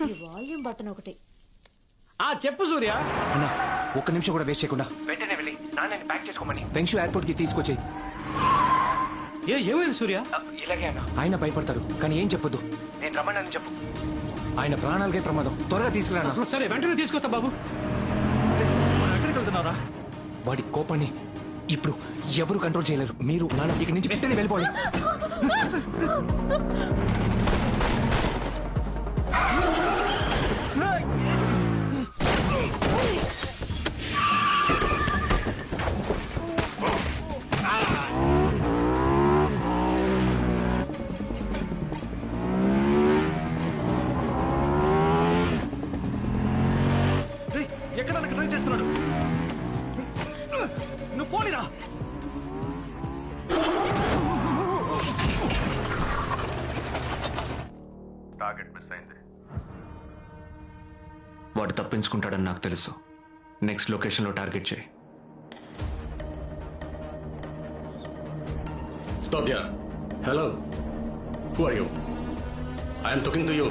ఈ volume button ఒకటి. చెప్పు సూర్య. అన్నా ఒక్క నిమిషం కూడా వేస్ట్ చేయకుండా వెంటనే వెళ్ళి నాన్నని ప్యాక్ చేసుకోమని వెంక్షు ఎయిర్పోర్ట్ కి తీసుకొచ్చేయి. ఏమైంది సూర్య? ఇలాగే అన్న. ఆయన భయపడతారు కానీ ఏం చెప్పొద్దు. నేను రమ్మని చెప్పు. ఆయన ప్రాణాలకే ప్రమాదం. త్వరగా తీసుకురా. సరే వెంటనే తీసుకొస్తా బాబు. ఎక్కడికి వెళ్తున్నారా? వాడి కోపాన్ని ఇప్పుడు ఎవరు కంట్రోల్ చేయలేరు. మీరు నాన్న ఇక్కడి నుంచి వెంటనే వెళ్ళిపోవాలి. ఎక్కడ ట్రై చేస్తున్నాడు? నువ్వు పోనీరా. టార్గెట్ మిస్ అయింది. వాడు తప్పించుకుంటాడని నాకు తెలుసు. నెక్స్ట్ లొకేషన్లో టార్గెట్ చేయి. Stop here. Hello. Who are you? I am talking to you.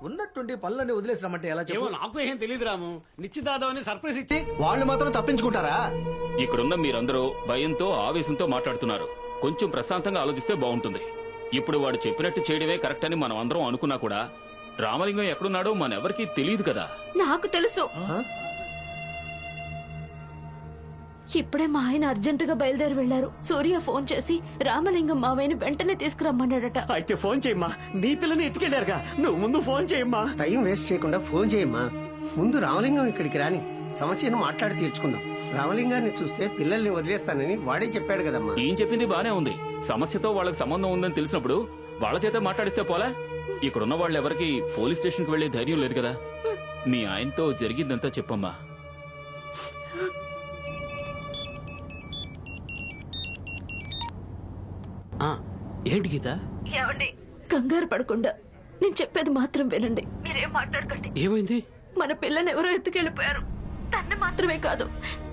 ఉన్నట్టుండి పనులన్నీ వదిలేసినామంటే ఎలా చెప్పు? నాకు ఏం తెలియదు రాము. నిశ్చితార్థం అని సర్ప్రైజ్ ఇచ్చి వాళ్ళు మాత్రం తప్పించుకుంటారా? ఇక్కడున్న మీరందరూ భయంతో ఆవేశంతో మాట్లాడుతున్నారు. కొంచెం ప్రశాంతంగా ఆలోచిస్తే బాగుంటుంది. ఇప్పుడు వాడు చెప్పినట్టు చేయడమే కరెక్ట్ అని మనం అందరం అనుకున్నా కూడా రామలింగం ఎక్కడున్నాడో మనెవరికీ తెలియదు కదా. నాకు తెలుసు. ఇప్పుడే మా ఆయన అర్జెంటుగా బయలుదేరి వెళ్లారు. సూర్య ఫోన్ చేసి రామలింగం మావయ్యని వెంటనే తీసుకురమ్మన్నాడట. అయితే ఫోన్ చేయమ్మా. నీ పిల్లని ఎత్తుకెళ్లారుగా, నువ్వు ముందు ఫోన్ చేయమ్మా. టైం వేస్ట్ చేయకుండా ఫోన్ చేయమ్మా. ముందు రామలింగం ఇక్కడికి రాని సమస్యను మాట్లాడి తీర్చుకుందాం. రామలింగాన్ని చూస్తే పిల్లల్ని వదిలేస్తానని వాడే చెప్పాడు కదమ్మా. ఏం చెప్పింది బానే ఉంది. సమస్యతో వాళ్ళకి సంబంధం ఉందని తెలిసినప్పుడు వాళ్ళ చేత మాట్లాడిస్తే పోలా. ఇక్కడున్న వాళ్ళెవరికి పోలీస్ స్టేషన్ కి వెళ్లే ధైర్యం లేదు కదా. మీ ఆయనతో జరిగిందంతా చెప్పమ్మా. ఏంటి గీత? కంగారు పడకుండా నేను చెప్పేది మాత్రం వినండి. మీరేం మాట్లాడకండి. ఏమైంది? మన పిల్లని ఎవరో ఎత్తుకెళ్లిపోయారు. తన్ని మాత్రమే కాదు,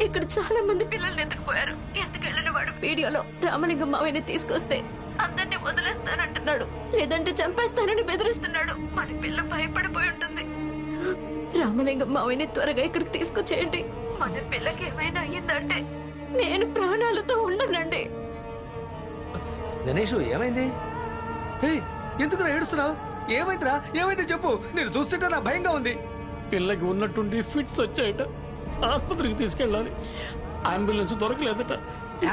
ఇక్కడ చాలా మంది పిల్లల్ని ఎత్తుకుపోయారు. ఎత్తుకెళ్లిన వాడు వీడియోలో రామలింగం మావయ్యని తీసుకొస్తే అందరినీ వదిలేస్తానంటున్నాడు, లేదంటే చంపేస్తానని బెదిరిస్తున్నాడు. మన పిల్ల భయపడిపోయి ఉంటుంది. రామలింగం మావయ్యని త్వరగా ఇక్కడికి తీసుకొచ్చేయండి. మన పిల్లకి ఏమైనా అయ్యిందంటే నేను ప్రాణాలతో ఉండనండి. గణేష్ ఏమైంది? ఎందుకు ఏడుస్తున్నావు? ఏమైందిరా? ఏమైంది చెప్పు. నేను చూస్తుంటే నా భయంగా ఉంది. పిల్లకి ఉన్నట్టుండి ఫిట్స్ వచ్చాయట. ఆసుపత్రికి తీసుకెళ్ళాలి. అంబులెన్స్ దొరకలేదట.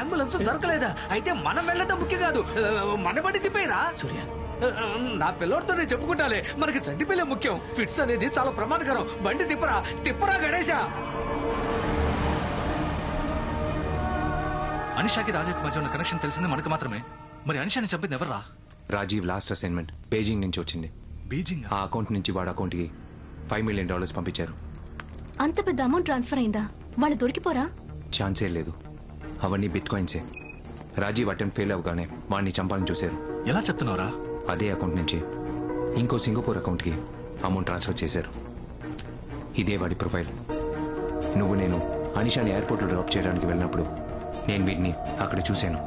అంబులెన్స్ దొరకలేదా? అయితే మనం వెళ్ళటం ముఖ్యం కాదు, మన బండి తిప్పేరా. సూర్య నా పిల్లోడితో నేను చెప్పుకుంటాలే, మనకి చంటి పిల్లే ముఖ్యం. ఫిట్స్ అనేది చాలా ప్రమాదకరం. బండి తిప్పరా గణేశా. అనిషాకి రాజాకి మధ్య ఉన్న కనెక్షన్ తెలిసింది మనకు మాత్రమే. మరి అనిషాని చంపింది ఎవర్రా? రాజీవ్ లాస్ట్ అసైన్మెంట్ బీజింగ్ నుంచి వచ్చింది. బీజింగ్. ఆ అకౌంట్ నుంచి వాడు అకౌంట్కి $5 million పంపించారు. అంత పెద్ద అమౌంట్ ట్రాన్స్ఫర్ అయిందా? వాళ్ళు దొరికిపోరా? ఛాన్సే లేదు. అవన్నీ బిట్ కాయిన్సే. రాజీవ్ అటెంప్ట్ ఫెయిల్ అవగానే వాడిని చంపాలని చూశారు. ఎలా చెప్తున్నావురా? అదే అకౌంట్ నుంచి ఇంకో సింగపూర్ అకౌంట్కి అమౌంట్ ట్రాన్స్ఫర్ చేశారు. ఇదే వాడి ప్రొఫైల్. నువ్వు నేను అనిషాని ఎయిర్పోర్ట్లో డ్రాప్ చేయడానికి వెళ్ళినప్పుడు నేను వీడిని అక్కడ చూశాను.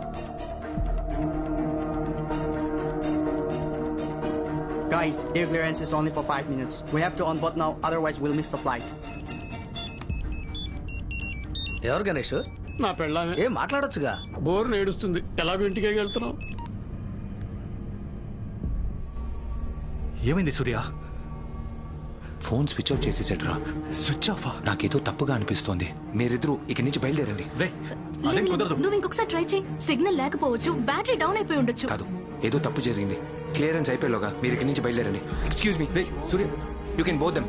Guys, air clearance is only for 5 minutes. We have to on board now, otherwise we'll miss the flight. ఎవరు గణేష్? నా పెళ్ళామే. ఏం మాట్లాడొచ్చుగా? బోర్ నేడుస్తుంది, ఎలాగో ఇంటికే వెళ్తున్నాం. ఏమైంది సూర్య? ఫోన్ స్విచ్ ఆఫ్ చేసేసాడురా. Switch off? నాకేదో తప్పుగా అనిపిస్తోంది. మీరిద్దరూ ఇక్కడి నుంచి బయలుదేరండి. రే అదేం కుదరదు. నువ్వు ఇంకొకసారి ట్రై చేయి. సిగ్నల్ లేకపోవచ్చు, బ్యాటరీ డౌన్ అయిపోయి ఉండొచ్చు. కాదు, ఏదో తప్పు జరిగింది. క్లియరెన్స్ అయిపోయేలోగా మీరు ఇక్కడి నుంచి బయలుదేరండి. Excuse me. రే Surya, you can both them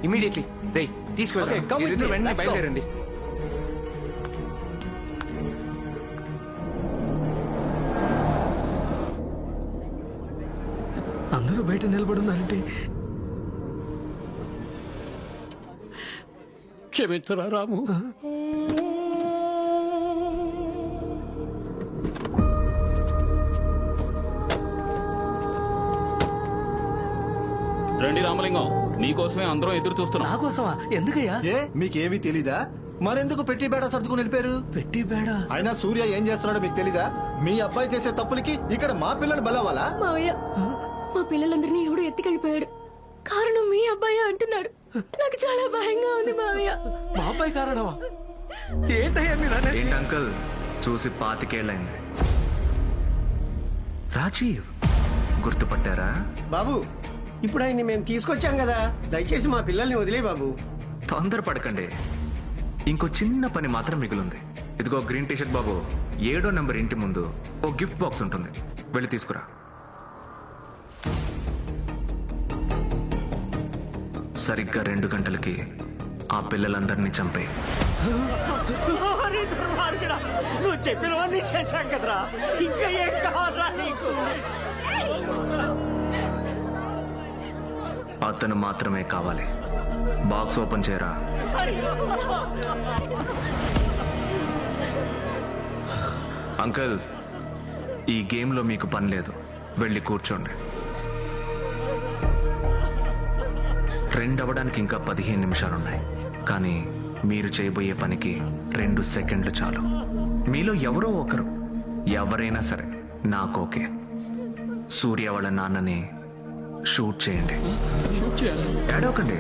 immediately. రే తీసుకువెళ్ళండి. Okay, come with మీరిద్దరూ me. వెంటనే Let's go. బయలుదేరండి. అందరూ బయట నిలబడున్నారంటే క్షమించరా రాము. రండి రామలింగం, నీకోసమే అందరం ఎదురు చూస్తున్నాం. నా కోసమా? ఎందుకయ్యా? ఏ మీకేమీ తెలీదా? మరెందుకు పెట్టి బేడ సర్దుకుని వెళ్ళిపోయారు? పెట్టి బేడా? అయినా సూర్య ఏం చేస్తున్నాడో మీకు తెలీదా? మీ అబ్బాయి చేసే తప్పులకి ఇక్కడ మా పిల్లలు బలవాలా? మావయ్య, మా పిల్లలందరినీ ఎవడో ఎత్తుకెళ్ళిపోయాడు. కారణం మీ అబ్బాయి అంటున్నాడు. నాకు చాలా భయంగా ఉంది మావయ్య. మా అబ్బాయి కారణమా? ఏంటయ్యా మీరు అనేది? ఏంటి అంకుల్, చూసి 25 ఏళ్ళైంది. రాజీవ్ గుర్తుపట్టారా? బాబు, ఇప్పుడు ఆయన్ని మేము తీసుకొచ్చాం కదా, దయచేసి మా పిల్లల్ని వదిలే బాబు. తొందరపడకండి, ఇంకో చిన్న పని మాత్రం మిగిలింది. ఇదిగో గ్రీన్ టీషర్ట్ బాబు, 7వ నెంబర్ ఇంటి ముందు ఓ గిఫ్ట్ బాక్స్ ఉంటుంది, వెళ్ళి తీసుకురా. సరిగ్గా 2 గంటలకి ఆ పిల్లలందరినీ చంపే. నువ్వు చెప్పినవన్నీ చేశాం కదరా, ఇంకా ఏం కావాలా నీకు? అతను మాత్రమే కావాలి. బాక్స్ ఓపెన్ చేయరా. అంకుల్, ఈ గేమ్లో మీకు పని లేదు, వెళ్ళి కూర్చోండి. 2 అవ్వడానికి ఇంకా 15 నిమిషాలున్నాయి. కానీ మీరు చేయబోయే పనికి 2 సెకండ్లు చాలు. మీలో ఎవరో ఒకరు, ఎవరైనా సరే నాకు ఓకే. సూర్య వాళ్ళ నాన్నని షూట్ చేయండి. ఏడవకండి,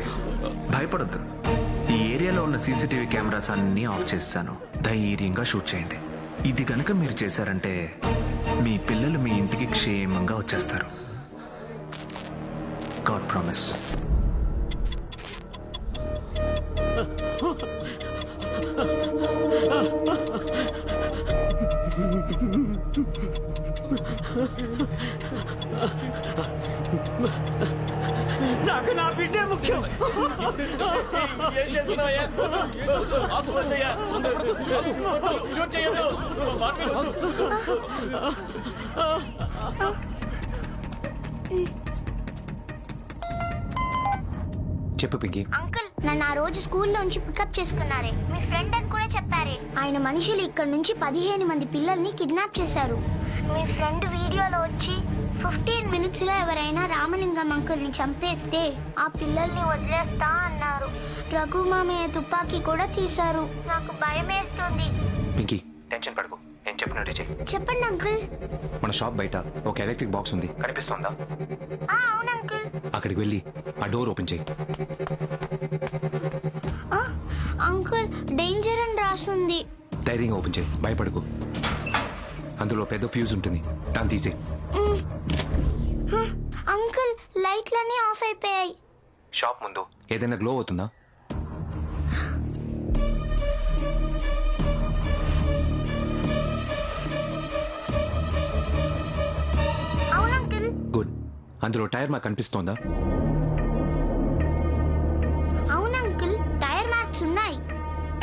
భయపడద్దు. ఈ ఏరియాలో ఉన్న సీసీటీవీ కెమెరాస్ అన్నీ ఆఫ్ చేశాను. ధైర్యంగా షూట్ చేయండి. ఇది కనుక మీరు చేశారంటే మీ పిల్లలు మీ ఇంటికి క్షేమంగా వచ్చేస్తారు. God promise. నాకు నా బిడ్డే ముఖ్యం. చెప్పు పింకీ. అంకుల్, నన్ను ఆ రోజు స్కూల్లోంచి పికప్ చేసుకున్నారే, మీ ఫ్రెండ్ అని కూడా చెప్పారే. ఆయన మనుషులు ఇక్కడ నుంచి 15 మంది పిల్లల్ని కిడ్నాప్ చేశారు. మీ ఫ్రెండ్ వీడియోలో వచ్చి 15 minutes లో ఎవరైనా రామలింగం అంకుల్ ని చంపేస్తే ఆ పిల్లల్ని వదిలేస్తా అన్నారు. రఘు మామయ్య తుపాకీ కూడా తీశారు. నాకు భయం వేస్తుంది. పింకీ, టెన్షన్ పడకు, నేను చెప్పినట్టు చెయ్యి. చెప్పండి అంకుల్. మన షాప్ బయట ఒక ఎలక్ట్రిక్ బాక్స్ ఉంది, కనిపిస్తోందా? అవును అంకుల్. అక్కడికి వెళ్ళి ఆ డోర్ ఓపెన్ చేయి. అంకుల్, డేంజర్ అని రాసుంది. ధైర్యంగా ఓపెన్ చేయి, భయపడకు. అందులో పెద్ద ఫ్యూజ్ ఉంటుంది, దాన్ని తీసేయి. అంకుల్, లైట్లన్నీ ఆఫ్ అయిపోయాయి. షాప్ ముందు ఏదైనా గ్లో అవుతుందా? అందులో టైర్ మాకు కనిపిస్తోందా? అవును అంకుల్, టైర్ మార్క్స్ ఉన్నాయి.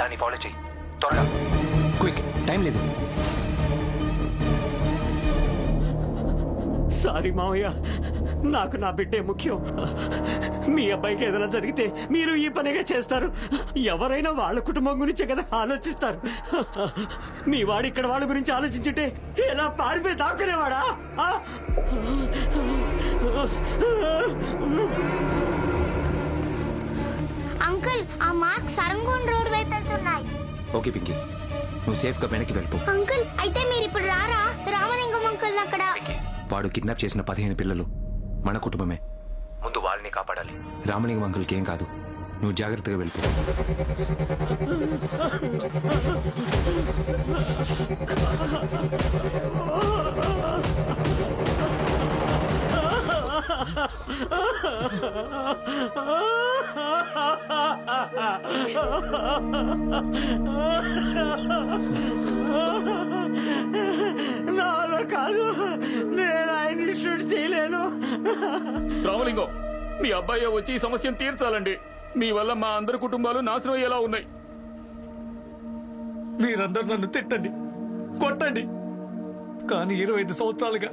దాన్ని ఫాలో చెయ్యి త్వరగా. క్విక్, టైం లేదు. సారీ మావయ్య, నాకు నా బిడ్డే ముఖ్యం. మీ అబ్బాయికి ఏదైనా జరిగితే మీరు ఈ పనిగా చేస్తారు. ఎవరైనా వాళ్ళ కుటుంబం గురించే కదా ఆలోచిస్తారు. మీ వాడు ఇక్కడ వాళ్ళ గురించి ఆలోచించుంటే ఎలా పారిపోయి దాక్కునేవాడా? అంకుల్, ఆ మార్క్స్ సరంగోన్ రోడ్ వైపు వెళ్తున్నాయి. ఓకే పింకీ, నువ్వు సేఫ్గా వెనక్కి వెళ్ళిపో. అంకుల్, అయితే మీరు ఇప్పుడు రారా? రామలింగం అంకుల్ అక్కడ. వాడు కిడ్నాప్ చేసిన 15 పిల్లలు మన కుటుంబమే. ముందు వాళ్ళని కాపాడాలి. రామలింగం అంకుల్కి ఏం కాదు, నువ్వు జాగ్రత్తగా వెళ్ళిపో. నాలో కాదు, నేను ఆయన్ని షూట్ చేయలేను. రామలింగం, మీ అబ్బాయి వచ్చి ఈ సమస్యను తీర్చాలండి. మీ వల్ల మా అందరి కుటుంబాలు నాశనం అయ్యేలా ఉన్నాయి. మీరందరూ నన్ను తిట్టండి, కొట్టండి, కానీ 25 సంవత్సరాలుగా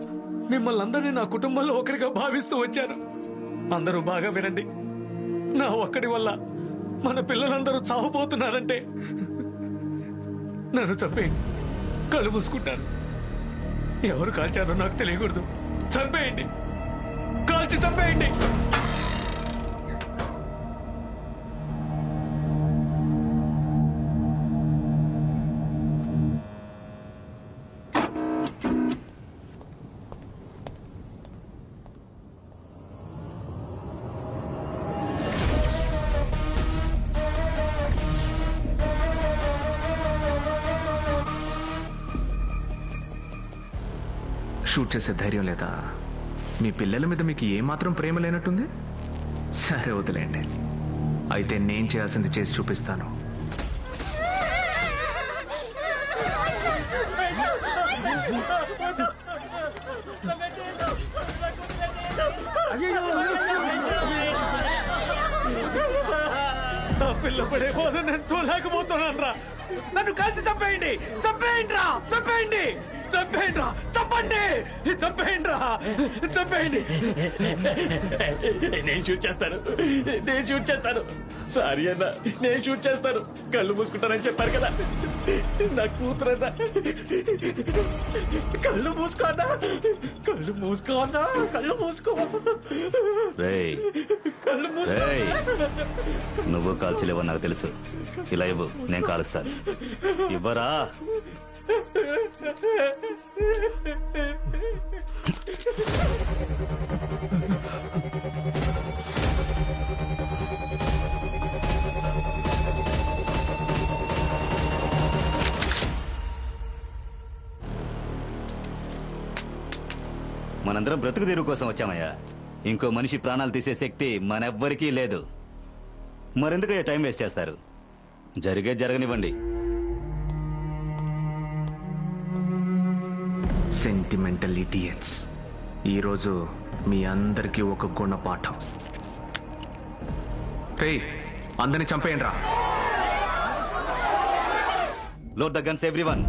మిమ్మల్ని అందరినీ నా కుటుంబంలో ఒకరిగా భావిస్తూ వచ్చాను. అందరూ బాగా వినండి. నా ఒక్కడి వల్ల మన పిల్లలందరూ చావబోతున్నారంటే నన్ను చంపేయండి, కళ్ళు మూసుకుంటాను. ఎవరు కాల్చారో నాకు తెలియకూడదు. చంపేయండి, కాల్చి చంపేయండి. షూట్ చేసే ధైర్యం లేదా? మీ పిల్లల మీద మీకు ఏమాత్రం ప్రేమ లేనట్టుంది. సరే వదిలేండి, అయితే నేను చేయాల్సింది చేసి చూపిస్తాను. ఆ పిల్ల పడే బాధ నేను చూడలేకపోతున్నాను రా. నన్ను కాల్చి చంపేయండి, చంపేయండి రా, చంపేయండి, చంపేయండి రా, చంపండి, చంపేయండి రా, చంపేయండి. నేను షూట్ చేస్తాను, నేను షూట్ చేస్తాను. సారీ అన్న, నేను షూట్ చేస్తాను. కళ్ళు మూసుకుంటానని చెప్పారు కదా, నా కూతురన్నా. కళ్ళు మూసుకోన్నా, కళ్ళు మూసుకోన్నా, కళ్ళు మూసుకో. కళ్ళు మూసుకో. నువ్వు కాల్చలేవో నాకు తెలుసు. ఇలా ఇవ్వు, నేను కాలుస్తాను. ఇవ్వరా? మనందరం బ్రతుకు తెరువు కోసం వచ్చామయ్యా. ఇంకో మనిషి ప్రాణాలు తీసే శక్తి మనెవ్వరికీ లేదు. మరెందుకయ్యా టైం వేస్ట్ చేస్తారు? జరగనివ్వండి. సెంటిమెంటల్ ఇడియట్స్, ఈరోజు మీ అందరికీ ఒక గుణపాఠం. రేయ్, అందరిని చంపేయండి రా. Load the guns everyone.